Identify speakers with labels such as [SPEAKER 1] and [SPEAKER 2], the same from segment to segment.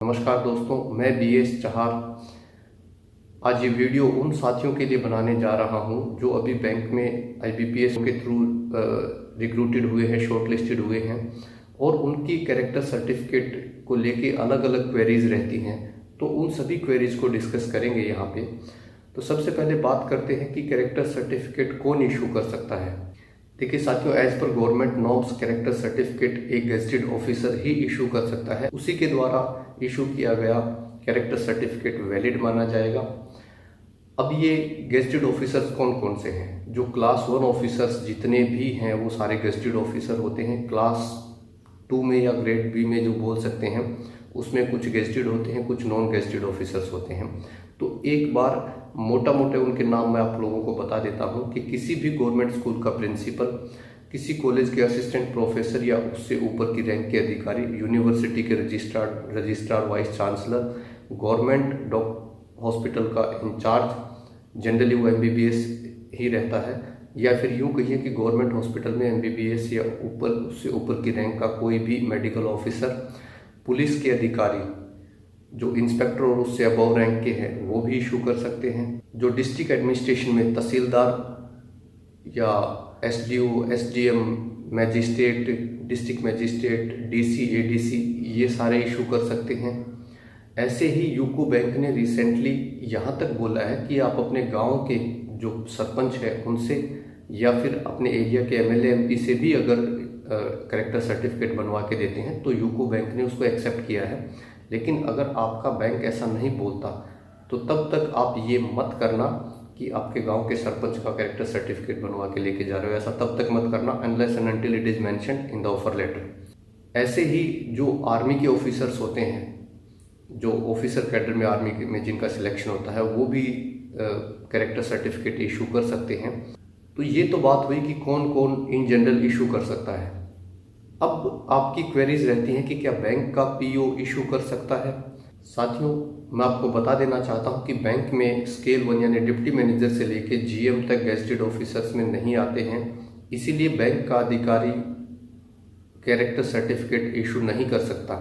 [SPEAKER 1] नमस्कार दोस्तों, मैं BS चहार। आज ये वीडियो उन साथियों के लिए बनाने जा रहा हूं जो अभी बैंक में IBPS के थ्रू रिक्रूटेड हुए हैं, शॉर्ट लिस्टेड हुए हैं और उनकी कैरेक्टर सर्टिफिकेट को लेके अलग अलग क्वेरीज रहती हैं। तो उन सभी क्वेरीज को डिस्कस करेंगे यहाँ पे। तो सबसे पहले बात करते हैं कि कैरेक्टर सर्टिफिकेट कौन इशू कर सकता है। देखिए साथियों, as per government norms character certificate एक गेजेटेड ऑफिसर ही इशू कर सकता है। उसी के द्वारा इशू किया गया कैरेक्टर सर्टिफिकेट वैलिड माना जाएगा। अब ये गेजेटेड ऑफिसर्स कौन कौन से हैं? जो क्लास 1 ऑफिसर्स जितने भी हैं वो सारे गेजेटेड ऑफिसर होते हैं। क्लास 2 में या ग्रेड बी में जो बोल सकते हैं उसमें कुछ गेजेटेड होते हैं, कुछ नॉन गेजेटेड ऑफिसर्स होते हैं। तो एक बार मोटा मोटे उनके नाम मैं आप लोगों को बता देता हूं कि किसी भी गवर्नमेंट स्कूल का प्रिंसिपल, किसी कॉलेज के असिस्टेंट प्रोफेसर या उससे ऊपर की रैंक के अधिकारी, यूनिवर्सिटी के registrar vice chancellor, government hospital का इंचार्ज, जनरली वो MBBS ही रहता है, या फिर यूँ कहिए कि गवर्नमेंट हॉस्पिटल में MBBS या ऊपर उससे ऊपर की रैंक का कोई भी मेडिकल ऑफिसर, पुलिस के अधिकारी जो इंस्पेक्टर और उससे अबव रैंक के हैं वो भी इशू कर सकते हैं। जो डिस्ट्रिक्ट एडमिनिस्ट्रेशन में तहसीलदार या SDO, SDM, magistrate, district magistrate, DC, ADC ये सारे इशू कर सकते हैं। ऐसे ही यूको बैंक ने रिसेंटली यहाँ तक बोला है कि आप अपने गांव के जो सरपंच है उनसे या फिर अपने एरिया के MLA MP से भी अगर कैरेक्टर सर्टिफिकेट बनवा के देते हैं तो यूको बैंक ने उसको एक्सेप्ट किया है। लेकिन अगर आपका बैंक ऐसा नहीं बोलता तो तब तक आप ये मत करना कि आपके गांव के सरपंच का कैरेक्टर सर्टिफिकेट बनवा के लेके जा रहे हो। ऐसा तब तक मत करना unless and until it is mentioned in the offer letter. ऐसे ही जो आर्मी के ऑफिसर्स होते हैं, जो ऑफिसर कैडर में आर्मी में जिनका सिलेक्शन होता है वो भी कैरेक्टर सर्टिफिकेट इशू कर सकते हैं। तो ये तो बात हुई कि कौन कौन इन जनरल इशू कर सकता है। अब आपकी क्वेरीज रहती हैं कि क्या बैंक का PO इशू कर सकता है। साथियों, मैं आपको बता देना चाहता हूं कि बैंक में स्केल 1 यानी डिप्टी मैनेजर से लेके GM तक गेजेटेड ऑफिसर्स में नहीं आते हैं, इसीलिए बैंक का अधिकारी कैरेक्टर सर्टिफिकेट इशू नहीं कर सकता।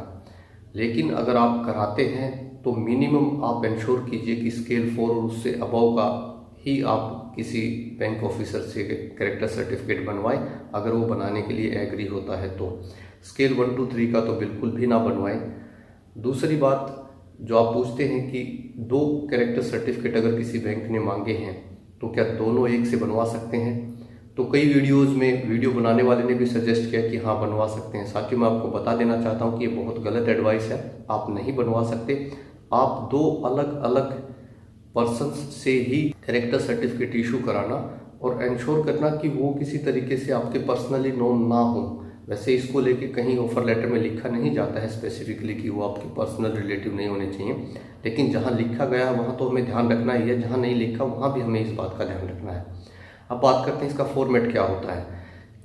[SPEAKER 1] लेकिन अगर आप कराते हैं तो मिनिमम आप इंश्योर कीजिए कि स्केल 4 और उससे अबव का ही आप किसी बैंक ऑफिसर से कैरेक्टर सर्टिफिकेट बनवाएं, अगर वो बनाने के लिए एग्री होता है तो। स्केल 1 to 3 का तो बिल्कुल भी ना बनवाएं। दूसरी बात जो आप पूछते हैं कि 2 कैरेक्टर सर्टिफिकेट अगर किसी बैंक ने मांगे हैं तो क्या दोनों एक से बनवा सकते हैं? तो कई वीडियोस में वीडियो बनाने वाले ने भी सजेस्ट किया कि हाँ बनवा सकते हैं। साथियों, मैं आपको बता देना चाहता हूँ कि ये बहुत गलत एडवाइस है। आप नहीं बनवा सकते। आप 2 अलग अलग पर्सन्स से ही कैरेक्टर सर्टिफिकेट इशू कराना और इंश्योर करना कि वो किसी तरीके से आपके पर्सनली नोन ना हो। वैसे इसको लेके कहीं ऑफर लेटर में लिखा नहीं जाता है स्पेसिफिकली कि वो आपके पर्सनल रिलेटिव नहीं होने चाहिए, लेकिन जहाँ लिखा गया है वहाँ तो हमें ध्यान रखना ही है, जहाँ नहीं लिखा वहाँ भी हमें इस बात का ध्यान रखना है। अब बात करते हैं इसका फॉर्मेट क्या होता है।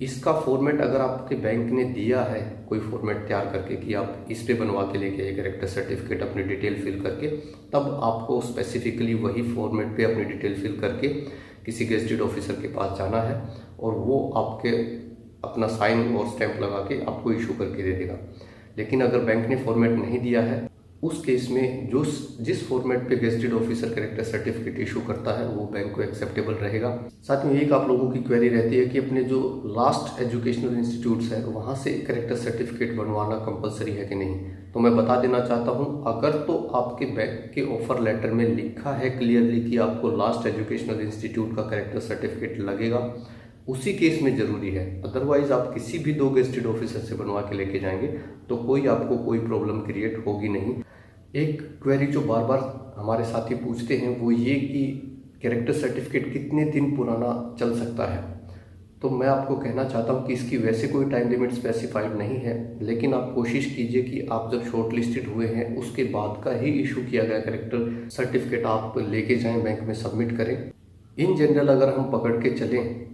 [SPEAKER 1] इसका फॉर्मेट अगर आपके बैंक ने दिया है कोई फॉर्मेट तैयार करके कि आप इस पे बनवा के लेके आइए कैरेक्टर सर्टिफिकेट अपनी डिटेल फिल करके, तब आपको स्पेसिफिकली वही फॉर्मेट पे अपनी डिटेल फिल करके किसी गेजेटेड ऑफिसर के पास जाना है और वो आपके अपना साइन और स्टैंप लगा के आपको इशू करके दे देगा। लेकिन अगर बैंक ने फॉर्मेट नहीं दिया है उस केस में जो जिस फॉर्मेट पे gazetted officer character certificate issue करता है वो बैंक को एक्सेप्टेबल रहेगा। साथ में एक आप लोगों की क्वेरी रहती है कि अपने जो लास्ट एजुकेशनल इंस्टीट्यूट्स है वहाँ से कैरेक्टर सर्टिफिकेट बनवाना कंपलसरी है कि नहीं। तो मैं बता देना चाहता हूँ, अगर तो आपके बैंक के ऑफर लेटर में लिखा है क्लियरली कि आपको लास्ट एजुकेशनल इंस्टीट्यूट का कैरेक्टर सर्टिफिकेट लगेगा, उसी केस में जरूरी है। अदरवाइज आप किसी भी 2 गेजेटेड ऑफिसर से बनवा के लेके जाएंगे तो आपको कोई प्रॉब्लम क्रिएट होगी नहीं। एक क्वेरी जो बार बार हमारे साथी पूछते हैं वो ये कि कैरेक्टर सर्टिफिकेट कितने दिन पुराना चल सकता है। तो मैं आपको कहना चाहता हूँ कि इसकी वैसे कोई टाइम लिमिट स्पेसिफाइड नहीं है, लेकिन आप कोशिश कीजिए कि आप जब शॉर्ट लिस्टेड हुए हैं उसके बाद का ही इशू किया गया कैरेक्टर सर्टिफिकेट आप लेके जाएं, बैंक में सबमिट करें। इन जनरल अगर हम पकड़ के चलें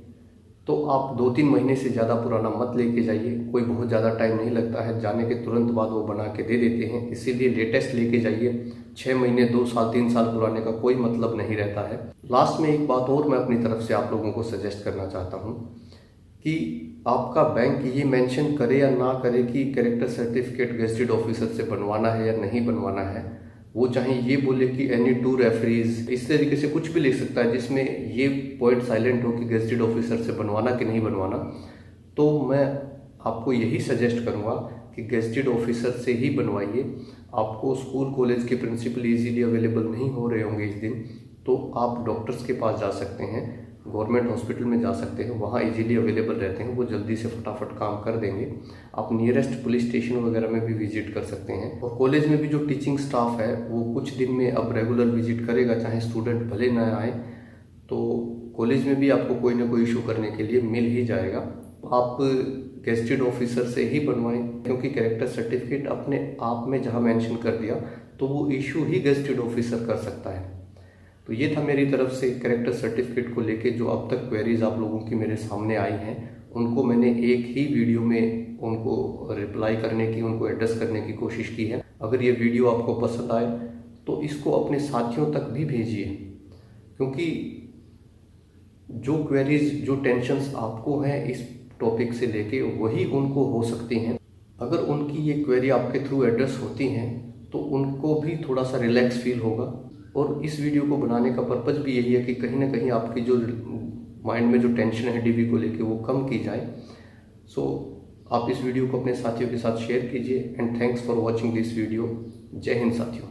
[SPEAKER 1] तो आप 2-3 महीने से ज़्यादा पुराना मत लेके जाइए। कोई बहुत ज़्यादा टाइम नहीं लगता है, जाने के तुरंत बाद वो बना के दे देते हैं, इसीलिए लेटेस्ट लेके जाइए। 6 महीने, 2 साल, 3 साल पुराने का कोई मतलब नहीं रहता है। लास्ट में एक बात और मैं अपनी तरफ से आप लोगों को सजेस्ट करना चाहता हूँ कि आपका बैंक ये मेंशन करे या ना करे कि कैरेक्टर सर्टिफिकेट गेजेटेड ऑफिसर से बनवाना है या नहीं बनवाना है, वो चाहे ये बोले कि एनी टू रेफरीज, इस तरीके से कुछ भी लिख सकता है जिसमें ये पॉइंट साइलेंट हो कि गेजेटेड ऑफिसर से बनवाना कि नहीं बनवाना, तो मैं आपको यही सजेस्ट करूँगा कि गेजेटेड ऑफिसर से ही बनवाइए। आपको स्कूल कॉलेज के प्रिंसिपल इजीली अवेलेबल नहीं हो रहे होंगे इस दिन, तो आप डॉक्टर्स के पास जा सकते हैं, गवर्नमेंट हॉस्पिटल में जा सकते हैं, वहाँ इजीली अवेलेबल रहते हैं, वो जल्दी से फटाफट काम कर देंगे। आप नियरेस्ट पुलिस स्टेशन वगैरह में भी विजिट कर सकते हैं। और कॉलेज में भी जो टीचिंग स्टाफ है वो कुछ दिन में अब रेगुलर विजिट करेगा, चाहे स्टूडेंट भले ना आए, तो कॉलेज में भी आपको कोई ना कोई इशू करने के लिए मिल ही जाएगा। आप गेजेटेड ऑफिसर से ही बनवाएं, क्योंकि कैरेक्टर सर्टिफिकेट अपने आप में जहां मेंशन कर दिया तो वो इशू ही गेजेटेड ऑफिसर कर सकता है। तो ये था मेरी तरफ से कैरेक्टर सर्टिफिकेट को लेके जो अब तक क्वेरीज आप लोगों की मेरे सामने आई हैं, उनको मैंने एक ही वीडियो में उनको रिप्लाई करने की, उनको एड्रेस करने की कोशिश की है। अगर ये वीडियो आपको पसंद आए तो इसको अपने साथियों तक भी भेजिए, क्योंकि जो क्वेरीज, जो टेंशन्स आपको हैं इस टॉपिक से लेके, वही उनको हो सकती हैं। अगर उनकी ये क्वेरी आपके थ्रू एड्रेस होती हैं तो उनको भी थोड़ा सा रिलैक्स फील होगा। और इस वीडियो को बनाने का पर्पज़ भी यही है कि कहीं ना कहीं आपकी जो माइंड में जो टेंशन है डीबी को लेके वो कम की जाए। सो आप इस वीडियो को अपने साथियों के साथ शेयर कीजिए। And thanks for watching this video. जय हिंद साथियों।